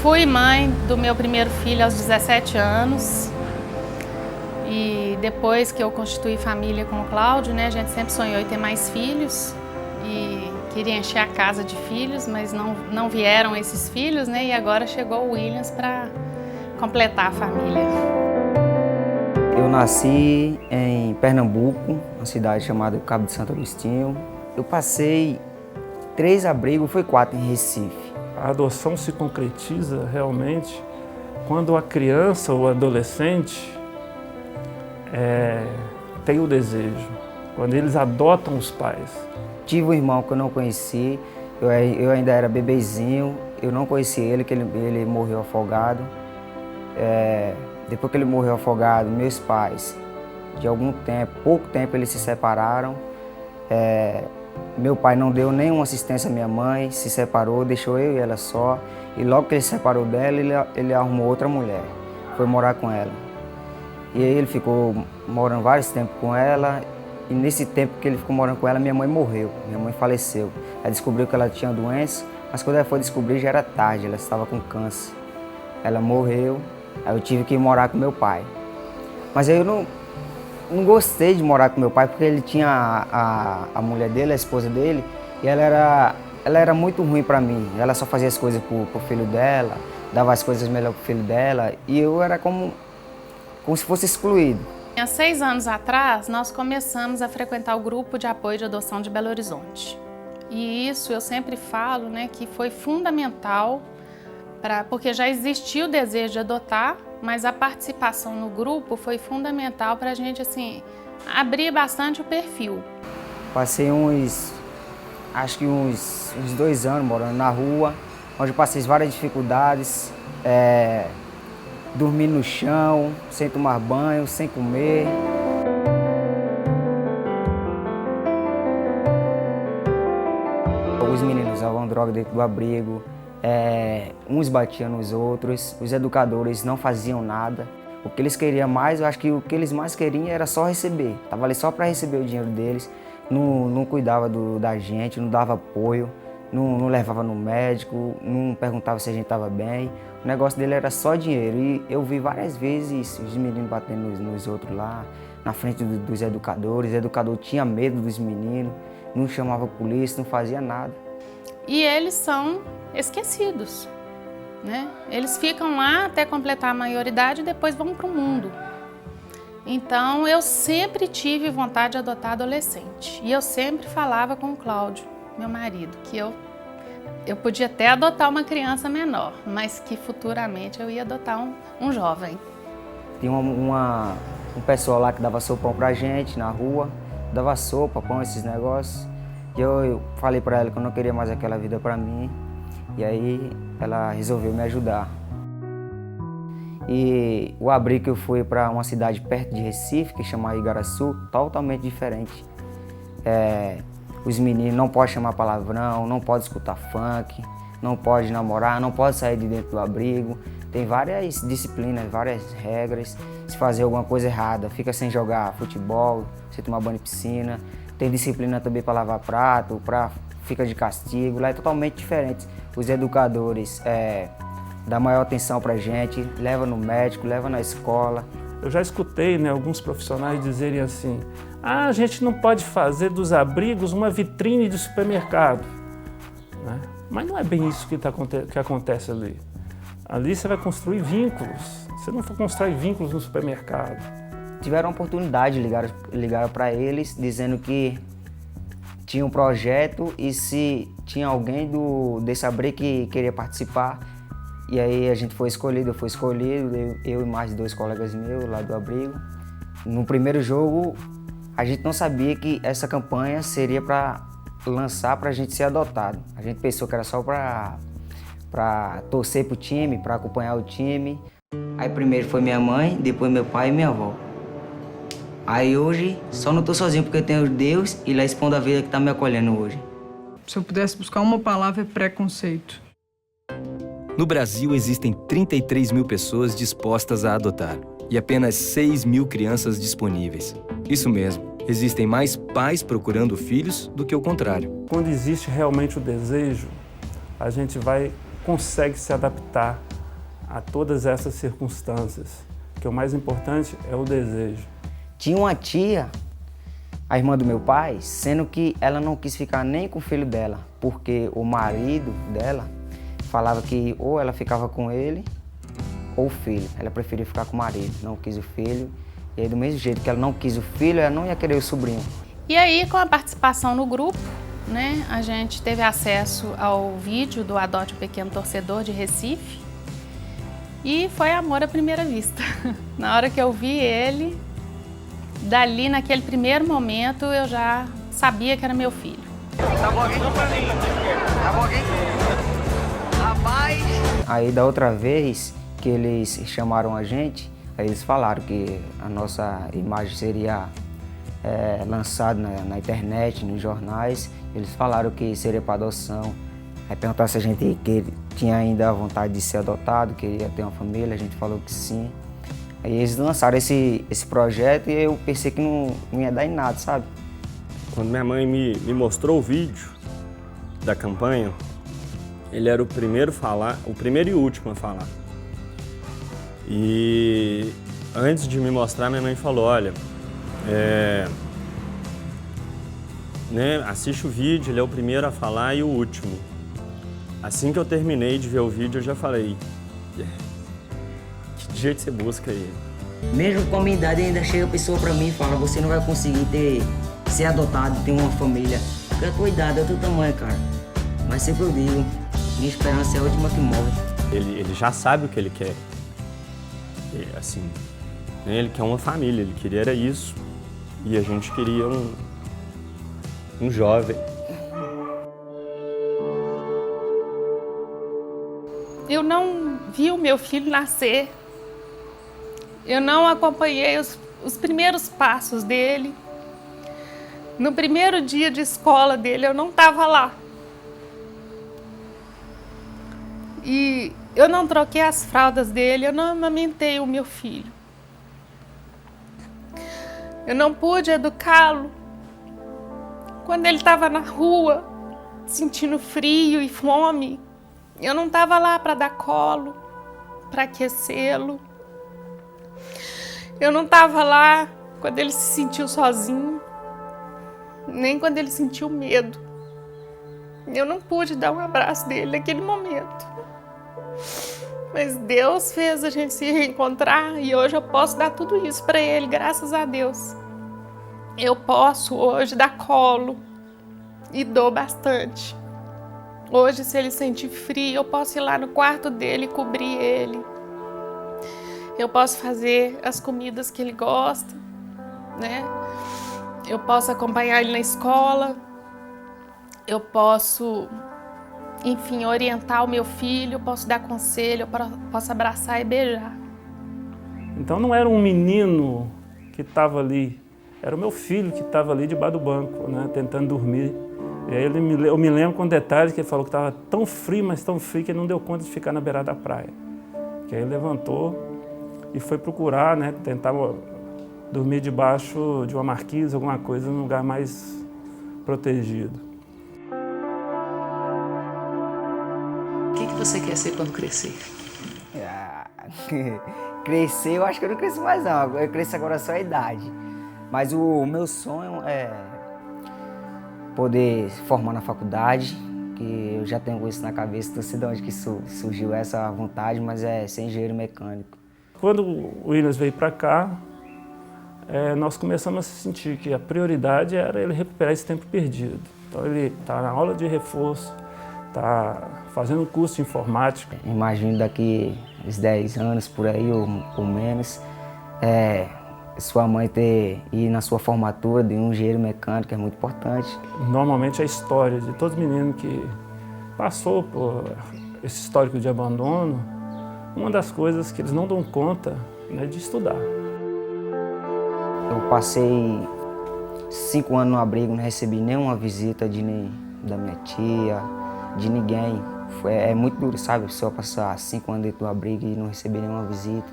fui mãe do meu primeiro filho aos 17 anos. E depois que eu constituí família com o Cláudio, né, a gente sempre sonhou em ter mais filhos e queria encher a casa de filhos, mas não vieram esses filhos, né, e agora chegou o Williams para completar a família. Eu nasci em Pernambuco, uma cidade chamada Cabo de Santo Agostinho. Eu passei 3 abrigos, foi 4 em Recife. A adoção se concretiza realmente quando a criança ou adolescente tem o desejo, quando eles adotam os pais. Tive um irmão que eu não conheci, eu ainda era bebezinho, eu não conheci ele, que ele morreu afogado. Depois que ele morreu afogado, meus pais, de algum tempo, pouco tempo, eles se separaram. Meu pai não deu nenhuma assistência à minha mãe, se separou, deixou eu e ela só. E logo que ele se separou dela, ele arrumou outra mulher, foi morar com ela. E aí ele ficou morando vários tempos com ela, e nesse tempo que ele ficou morando com ela, minha mãe morreu, minha mãe faleceu. Ela descobriu que ela tinha doença, mas quando ela foi descobrir já era tarde, ela estava com câncer. Ela morreu, aí eu tive que ir morar com meu pai. Mas aí eu não gostei de morar com meu pai, porque ele tinha a mulher dele, a esposa dele, e ela era muito ruim para mim. Ela só fazia as coisas pro filho dela, dava as coisas melhor pro filho dela, e eu era como se fosse excluído. Há 6 anos atrás, nós começamos a frequentar o grupo de apoio de adoção de Belo Horizonte. E isso eu sempre falo, né, que foi fundamental, porque já existia o desejo de adotar, mas a participação no grupo foi fundamental para a gente, assim, abrir bastante o perfil. Passei acho que uns 2 anos morando na rua, onde eu passei várias dificuldades, dormir no chão, sem tomar banho, sem comer. Os meninos usavam droga dentro do abrigo, uns batiam nos outros, os educadores não faziam nada. O que eles queriam mais, eu acho que o que eles mais queriam era só receber. Estava ali só para receber o dinheiro deles, não cuidava da gente, não dava apoio, não levava no médico, não perguntava se a gente estava bem. O negócio dele era só dinheiro. E eu vi várias vezes os meninos batendo nos outros lá, na frente dos educadores. O educador tinha medo dos meninos, não chamava a polícia, não fazia nada. E eles são esquecidos, né? Eles ficam lá até completar a maioridade e depois vão para o mundo. Então, eu sempre tive vontade de adotar adolescente. E eu sempre falava com o Cláudio, meu marido, que eu podia até adotar uma criança menor, mas que futuramente eu ia adotar um jovem. Tinha um pessoal lá que dava sopão pra gente na rua, dava sopa, pão, esses negócios. E eu falei pra ela que eu não queria mais aquela vida pra mim, e aí ela resolveu me ajudar. E o abrigo que eu fui para uma cidade perto de Recife, que chama Igaraçu, totalmente diferente. Os meninos não podem chamar palavrão, não podem escutar funk, não podem namorar, não podem sair de dentro do abrigo. Tem várias disciplinas, várias regras. Se fazer alguma coisa errada, fica sem jogar futebol, sem tomar banho de piscina. Tem disciplina também para lavar prato, fica de castigo. Lá é totalmente diferente. Os educadores dão maior atenção para a gente, leva no médico, leva na escola. Eu já escutei, né, alguns profissionais dizerem assim: a gente não pode fazer dos abrigos uma vitrine de supermercado. Né? Mas não é bem isso que acontece ali. Ali você vai construir vínculos. Você não constrói vínculos no supermercado. Tiveram a oportunidade, ligaram para eles dizendo que tinha um projeto e se tinha alguém desse abrigo que queria participar. E aí a gente foi escolhido, eu fui escolhido, eu e mais 2 colegas meus lá do abrigo. No primeiro jogo, a gente não sabia que essa campanha seria para lançar para a gente ser adotado. A gente pensou que era só para torcer pro time, para acompanhar o time. Aí primeiro foi minha mãe, depois meu pai e minha avó. Aí hoje só não tô sozinho porque eu tenho Deus e lá Expondo a Vida que tá me acolhendo hoje. Se eu pudesse buscar uma palavra, é preconceito. No Brasil, existem 33 mil pessoas dispostas a adotar e apenas 6 mil crianças disponíveis. Isso mesmo, existem mais pais procurando filhos do que o contrário. Quando existe realmente o desejo, a gente vai consegue se adaptar a todas essas circunstâncias, que o mais importante é o desejo. Tinha uma tia, a irmã do meu pai, sendo que ela não quis ficar nem com o filho dela, porque o marido dela falava que ou ela ficava com ele ou o filho. Ela preferia ficar com o marido, não quis o filho. E aí, do mesmo jeito que ela não quis o filho, ela não ia querer o sobrinho. E aí, com a participação no grupo, né, a gente teve acesso ao vídeo do Adote um Pequeno Torcedor de Recife e foi amor à primeira vista. Na hora que eu vi ele, dali, naquele primeiro momento, eu já sabia que era meu filho. Tá bom aqui? Tá bom aqui? Rapaz! Aí, da outra vez que eles chamaram a gente, aí eles falaram que a nossa imagem seria lançada na internet, nos jornais. Eles falaram que seria para adoção. Aí perguntaram se a gente tinha ainda a vontade de ser adotado, queria ter uma família, a gente falou que sim. Aí eles lançaram esse projeto e eu pensei que não ia dar em nada, sabe? Quando minha mãe me mostrou o vídeo da campanha, ele era o primeiro e o último a falar. E antes de me mostrar, minha mãe falou, olha, assiste o vídeo, ele é o primeiro a falar e o último. Assim que eu terminei de ver o vídeo, eu já falei, que jeito você busca ele? Mesmo com a minha idade, ainda chega a pessoa pra mim e fala, você não vai conseguir ser adotado, ter uma família. Porque a tua idade é o teu tamanho, cara. Mas sempre eu digo, minha esperança é a última que morre. Ele já sabe o que ele quer. Assim, ele quer uma família, ele queria era isso. E a gente queria um jovem. Eu não vi o meu filho nascer. Eu não acompanhei os primeiros passos dele. No primeiro dia de escola dele, eu não estava lá. E eu não troquei as fraldas dele, eu não amamentei o meu filho. Eu não pude educá-lo quando ele estava na rua, sentindo frio e fome. Eu não estava lá para dar colo, para aquecê-lo. Eu não estava lá quando ele se sentiu sozinho, nem quando ele sentiu medo. Eu não pude dar um abraço dele naquele momento. Mas Deus fez a gente se reencontrar e hoje eu posso dar tudo isso para ele, graças a Deus. Eu posso hoje dar colo e dou bastante. Hoje, se ele sentir frio, eu posso ir lá no quarto dele e cobrir ele. Eu posso fazer as comidas que ele gosta, né? Eu posso acompanhar ele na escola. Eu posso, enfim, orientar o meu filho, eu posso dar conselho, eu posso abraçar e beijar. Então não era um menino que estava ali, era o meu filho que estava ali debaixo do banco, né, tentando dormir. E aí eu me lembro com detalhes que ele falou que estava tão frio, mas tão frio que ele não deu conta de ficar na beirada da praia. Que aí ele levantou e foi procurar, né, tentar dormir debaixo de uma marquise, alguma coisa, num lugar mais protegido. O que você quer ser quando crescer? Crescer, eu acho que eu não cresço mais não, eu cresço agora só a idade. Mas o meu sonho é poder formar na faculdade, que eu já tenho isso na cabeça, não sei de onde que surgiu essa vontade, mas é ser engenheiro mecânico. Quando o Williams veio para cá, nós começamos a sentir que a prioridade era ele recuperar esse tempo perdido. Então ele está na aula de reforço, está fazendo um curso de informática. Imagino daqui uns 10 anos, por aí, ou menos, sua mãe ir na sua formatura de um engenheiro mecânico é muito importante. Normalmente a história de todo menino que passou por esse histórico de abandono, uma das coisas que eles não dão conta, né, de estudar. Eu passei 5 anos no abrigo, não recebi nenhuma visita da minha tia, de ninguém. É muito duro, sabe? Só passar 5 anos dentro do abrigo e não receber nenhuma visita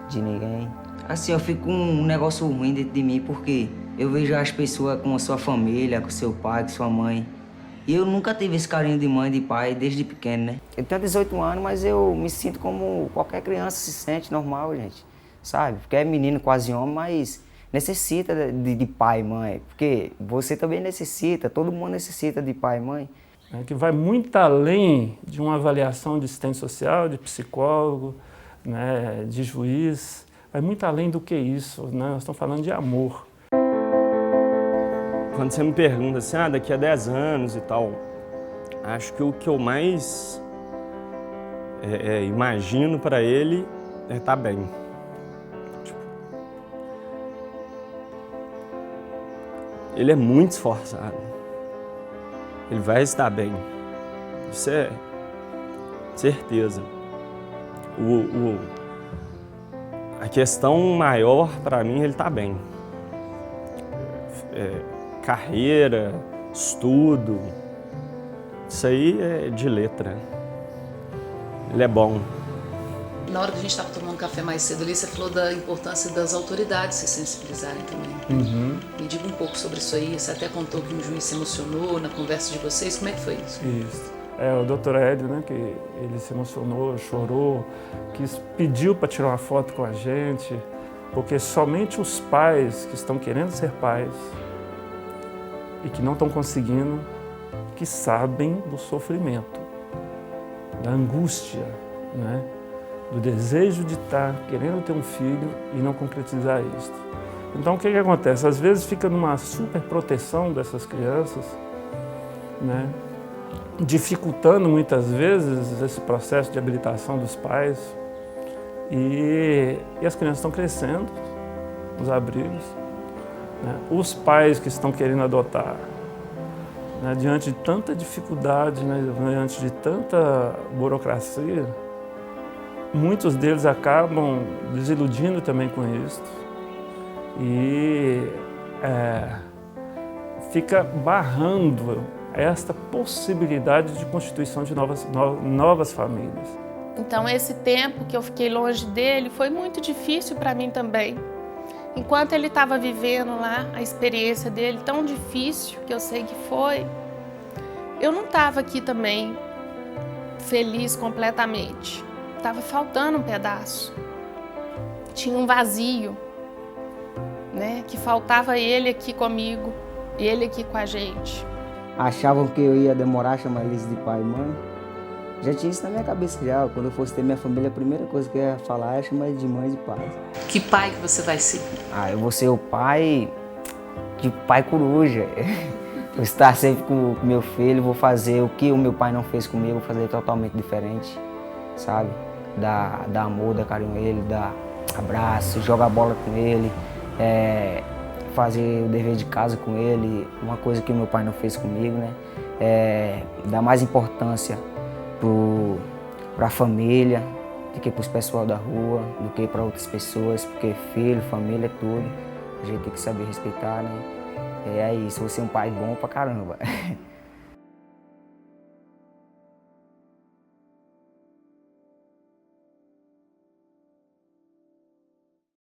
de ninguém. Assim, eu fico com um negócio ruim dentro de mim, porque eu vejo as pessoas com a sua família, com seu pai, com sua mãe, E eu nunca tive esse carinho de mãe e de pai desde pequeno, né? Eu tenho 18 anos, mas eu me sinto como qualquer criança se sente normal, gente. Sabe? Porque é menino, quase homem, mas necessita de pai e mãe. Porque você também necessita, todo mundo necessita de pai e mãe. Que vai muito além de uma avaliação de assistente social, de psicólogo, né, de juiz. Vai muito além do que isso, né? Nós estamos falando de amor. Quando você me pergunta assim, daqui a 10 anos e tal, acho que o que eu mais imagino para ele é estar bem. Tipo, ele é muito esforçado. Ele vai estar bem. Isso é certeza. A questão maior para mim, ele está bem. Carreira, estudo, isso aí é de letra. Ele é bom. Na hora que a gente estava tomando um café mais cedo ali, você falou da importância das autoridades se sensibilizarem também. Me diga um pouco sobre isso aí. Você até contou que um juiz se emocionou na conversa de vocês. Como é que foi isso? Isso. O doutor Hélio, né, que ele se emocionou, chorou, pediu para tirar uma foto com a gente, porque somente os pais que estão querendo ser pais e que não estão conseguindo, que sabem do sofrimento, da angústia, né? Do desejo de estar querendo ter um filho e não concretizar isso. Então, o que acontece? Às vezes fica numa super proteção dessas crianças, né? Dificultando muitas vezes esse processo de habilitação dos pais. E as crianças estão crescendo nos abrigos. Né? Os pais que estão querendo adotar, né? Diante de tanta dificuldade, né? Diante de tanta burocracia, muitos deles acabam desiludindo também com isso e fica barrando esta possibilidade de constituição de novas famílias. Então, esse tempo que eu fiquei longe dele foi muito difícil para mim também. Enquanto ele estava vivendo lá a experiência dele, tão difícil que eu sei que foi, eu não estava aqui também feliz completamente. Estava faltando um pedaço. Tinha um vazio, né? Que faltava ele aqui comigo, ele aqui com a gente. Achavam que eu ia demorar a chamar eles de pai e mãe. Já tinha isso na minha cabeça já. Quando eu fosse ter minha família, a primeira coisa que eu ia falar é chamar eles de mãe e de pai. Que pai que você vai ser? Eu vou ser o pai de pai coruja. Vou estar sempre com o meu filho, vou fazer o que o meu pai não fez comigo, vou fazer totalmente diferente, sabe? Dar amor, dar carinho a ele, dar abraço, jogar bola com ele, fazer o dever de casa com ele, uma coisa que o meu pai não fez comigo, né? Dar mais importância para a família do que para os pessoal da rua, do que para outras pessoas, porque filho, família é tudo. A gente tem que saber respeitar, né? É isso, vou ser um pai bom pra caramba.